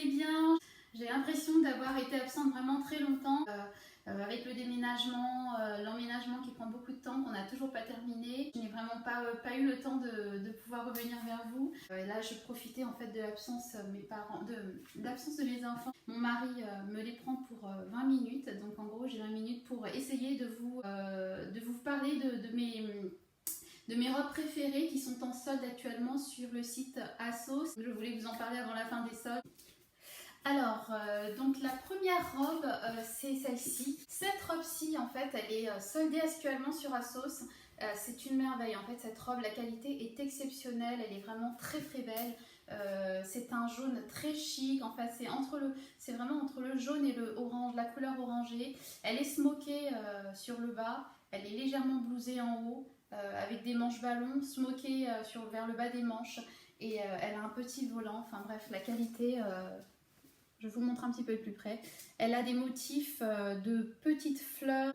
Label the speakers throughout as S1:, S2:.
S1: allez bien. J'ai l'impression d'avoir été absente vraiment très longtemps. Avec le déménagement, l'emménagement qui prend beaucoup de temps, qu'on n'a toujours pas terminé. Je n'ai vraiment pas eu le temps de pouvoir revenir vers vous. Et là, je profitais en fait de l'absence de mes enfants. Mon mari me les prend pour 20 minutes. Donc en gros, j'ai 20 minutes pour essayer de vous parler de mes robes préférées qui sont en solde actuellement sur le site ASOS. Je voulais vous en parler avant la fin des soldes. Alors, donc la première robe, c'est celle-ci. Cette robe-ci, en fait, elle est soldée actuellement sur ASOS. C'est une merveille, en fait, cette robe, la qualité est exceptionnelle, elle est vraiment très très belle. C'est un jaune très chic, en fait, c'est vraiment entre le jaune et le orange, la couleur orangée. Elle est smokée sur le bas, elle est légèrement blousée en haut, avec des manches ballons, smokée vers le bas des manches. Et elle a un petit volant, enfin bref, la qualité... Je vous montre un petit peu de plus près. Elle a des motifs de petites fleurs.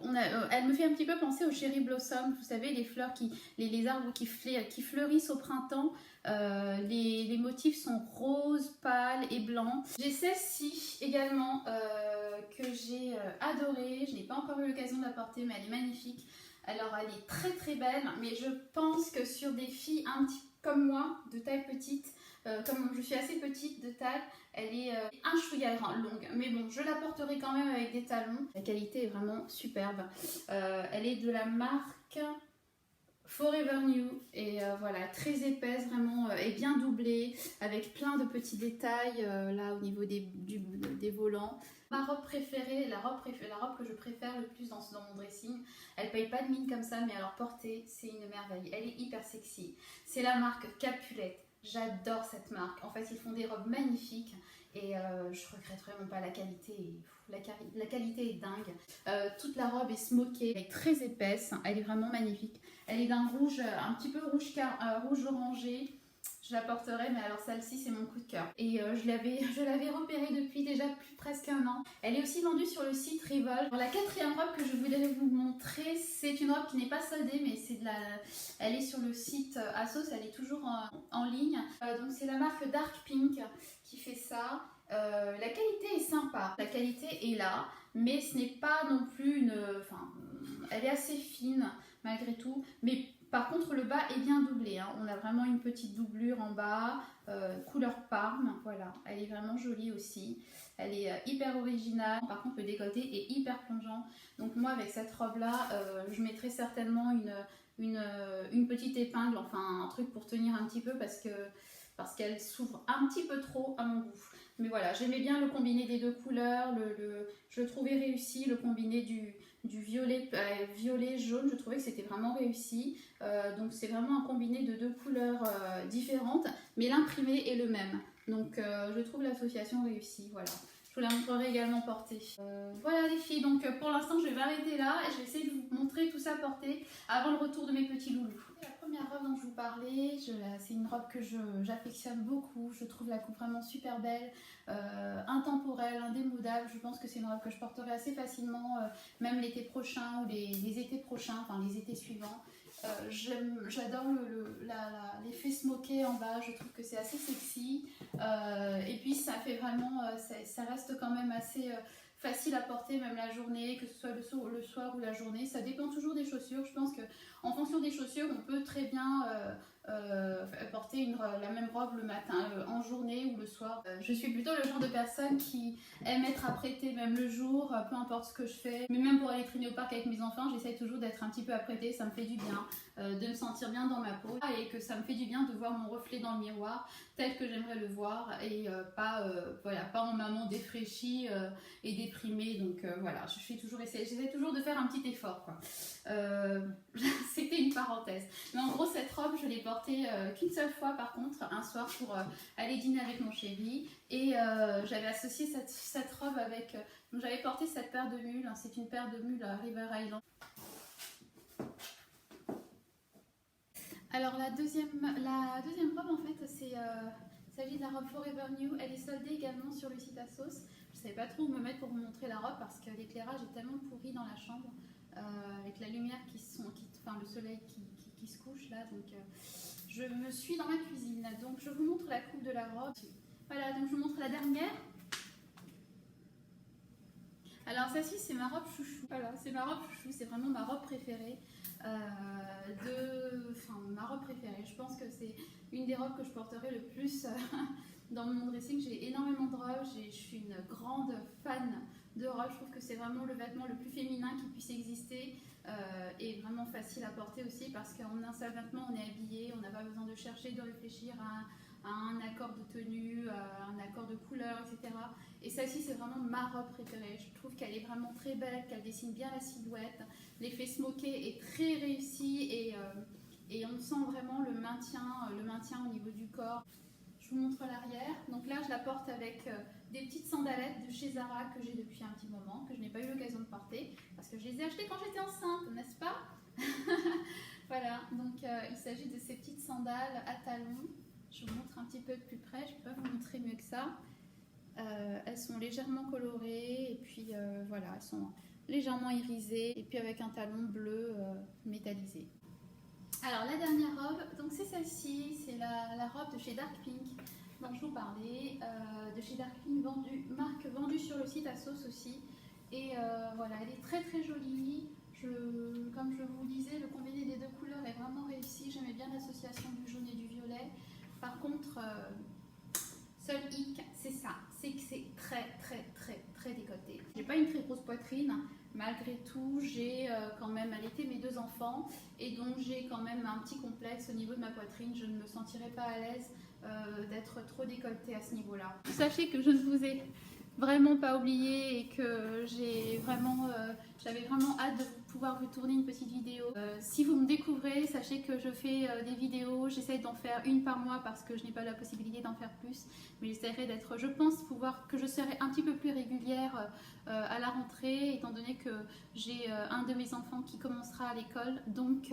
S1: Elle me fait un petit peu penser au cherry blossom. Vous savez, les fleurs, les arbres qui fleurissent au printemps. Les motifs sont roses, pâles et blancs. J'ai celle-ci également que j'ai adorée. Je n'ai pas encore eu l'occasion de la porter, mais elle est magnifique. Alors, elle est très très belle, mais je pense que sur des filles un petit comme moi, de taille petite, comme je suis assez petite de taille, elle est un chouïa longue. Mais bon, je la porterai quand même avec des talons. La qualité est vraiment superbe. Elle est de la marque Forever New et voilà, très épaisse vraiment et bien doublée avec plein de petits détails là au niveau des volants. Ma robe préférée, la robe que je préfère le plus dans mon dressing, elle paye pas de mine comme ça, mais alors portée, c'est une merveille. Elle est hyper sexy. C'est la marque Capulette. J'adore cette marque. En fait, ils font des robes magnifiques et je regrette vraiment pas la qualité. La qualité est dingue. Toute la robe est smokée, elle est très épaisse, elle est vraiment magnifique. Elle est d'un rouge, un petit peu rouge orangé. Je la porterai, mais alors celle-ci, c'est mon coup de cœur. Et je l'avais repérée depuis déjà presque un an. Elle est aussi vendue sur le site Revolve. La quatrième robe que je voulais vous montrer, c'est une robe qui n'est pas soldée, mais elle est sur le site ASOS, elle est toujours en ligne. Donc c'est la marque Dark Pink qui fait ça. La qualité est sympa, la qualité est là, mais ce n'est pas non plus elle est assez fine malgré tout, mais par contre le bas est bien doublé, hein. On a vraiment une petite doublure en bas, couleur parme, voilà, elle est vraiment jolie aussi, elle est hyper originale, par contre le décolleté est hyper plongeant, donc moi avec cette robe là, je mettrai certainement une petite épingle, enfin un truc pour tenir un petit peu parce qu'elle s'ouvre un petit peu trop à mon goût. Mais voilà, j'aimais bien le combiné des deux couleurs, je le trouvais réussi, le combiné du violet jaune, je trouvais que c'était vraiment réussi. Donc c'est vraiment un combiné de deux couleurs différentes, mais l'imprimé est le même. Donc je trouve l'association réussie, voilà. Je vous la montrerai également portée. Voilà les filles, donc pour l'instant je vais m'arrêter là et je vais essayer de vous montrer tout ça porté avant le retour de mes petits loulous. La première robe dont je vous parlais, c'est une robe que j'affectionne beaucoup, je trouve la coupe vraiment super belle, intemporelle, indémodable. Je pense que c'est une robe que je porterai assez facilement, même l'été prochain ou les étés prochains, enfin les étés suivants. J'adore l'effet smoké en bas, je trouve que c'est assez sexy et puis ça fait vraiment, ça reste quand même assez facile à porter même la journée, que ce soit le soir ou la journée, ça dépend toujours des chaussures. Je pense qu'en fonction des chaussures on peut très bien porter la même robe le matin, en journée ou le soir. Je suis plutôt le genre de personne qui aime être apprêtée même le jour, peu importe ce que je fais. Mais même pour aller traîner au parc avec mes enfants, j'essaie toujours d'être un petit peu apprêtée, ça me fait du bien, de me sentir bien dans ma peau et que ça me fait du bien de voir mon reflet dans le miroir tel que j'aimerais le voir et pas en maman défraîchie et déprimée. Donc voilà, j'essaie toujours de faire un petit effort, quoi. C'était une parenthèse. Mais en gros, cette robe, je l'ai portée qu'une seule fois par contre, un soir pour aller dîner avec mon chéri. Et j'avais associé cette robe avec... donc j'avais porté cette paire de mules, hein, c'est une paire de mules River Island. Alors la deuxième robe en fait, il s'agit de la robe Forever New. Elle est soldée également sur le site ASOS. Je ne savais pas trop où me mettre pour vous montrer la robe parce que l'éclairage est tellement pourri dans la chambre. Avec la lumière le soleil qui se couche là, donc je me suis dans ma cuisine, donc je vous montre la coupe de la robe. Voilà, donc je vous montre la dernière. Alors celle-ci c'est ma robe chouchou. Voilà, c'est ma robe chouchou, c'est vraiment ma robe préférée. Ma robe préférée. Je pense que c'est une des robes que je porterai le plus dans mon dressing. J'ai énormément de robes, je suis une grande fan de robes. Je trouve que c'est vraiment le vêtement le plus féminin qui puisse exister et vraiment facile à porter aussi parce qu'en un seul vêtement on est habillé, on n'a pas besoin de chercher, de réfléchir à un accord de tenue, à un accord de couleur, etc. Et celle-ci c'est vraiment ma robe préférée. Je trouve qu'elle est vraiment très belle, qu'elle dessine bien la silhouette. L'effet smoké est très réussi et on sent vraiment le maintien au niveau du corps. Je vous montre l'arrière. Donc là, je la porte avec des petites sandalettes de chez Zara que j'ai depuis un petit moment, que je n'ai pas eu l'occasion de porter parce que je les ai achetées quand j'étais enceinte, n'est-ce pas? Voilà, donc il s'agit de ces petites sandales à talons. Je vous montre un petit peu de plus près, je ne peux pas vous montrer mieux que ça. Elles sont légèrement colorées et puis voilà, elles sont légèrement irisées et puis avec un talon bleu métallisé. Alors la dernière robe, donc c'est celle-ci, c'est la robe de chez Dark Pink dont je vous parlais, de chez Dark Pink, marque vendue sur le site ASOS aussi. Et voilà, elle est très très jolie. Comme je vous le disais, le combiné des deux couleurs est vraiment réussi. J'aimais bien l'association du jaune et du violet. Par contre, seul hic, c'est ça, c'est que c'est très décoté. J'ai pas une très grosse poitrine. Malgré tout, j'ai quand même allaité mes deux enfants et donc j'ai quand même un petit complexe au niveau de ma poitrine. Je ne me sentirais pas à l'aise d'être trop décolletée à ce niveau-là. Sachez que je ne vous ai vraiment pas oublié et que j'avais vraiment hâte de pouvoir vous tourner une petite vidéo. Si vous me découvrez, sachez que je fais des vidéos, j'essaye d'en faire une par mois parce que je n'ai pas la possibilité d'en faire plus, mais j'essaierai d'être, je pense que je serai un petit peu plus régulière à la rentrée, étant donné que j'ai un de mes enfants qui commencera à l'école, donc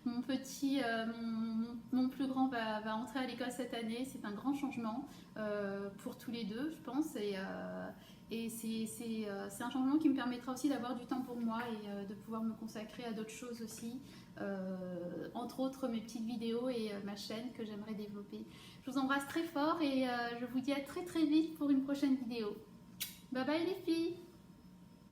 S1: mon plus grand va entrer à l'école cette année. C'est un grand changement pour tous les deux, je pense, et c'est un changement qui me permettra aussi d'avoir du temps pour moi et de pouvoir me consacrer à d'autres choses aussi, entre autres mes petites vidéos et ma chaîne que j'aimerais développer. Je vous embrasse très fort et je vous dis à très vite pour une prochaine vidéo. Bye bye les filles!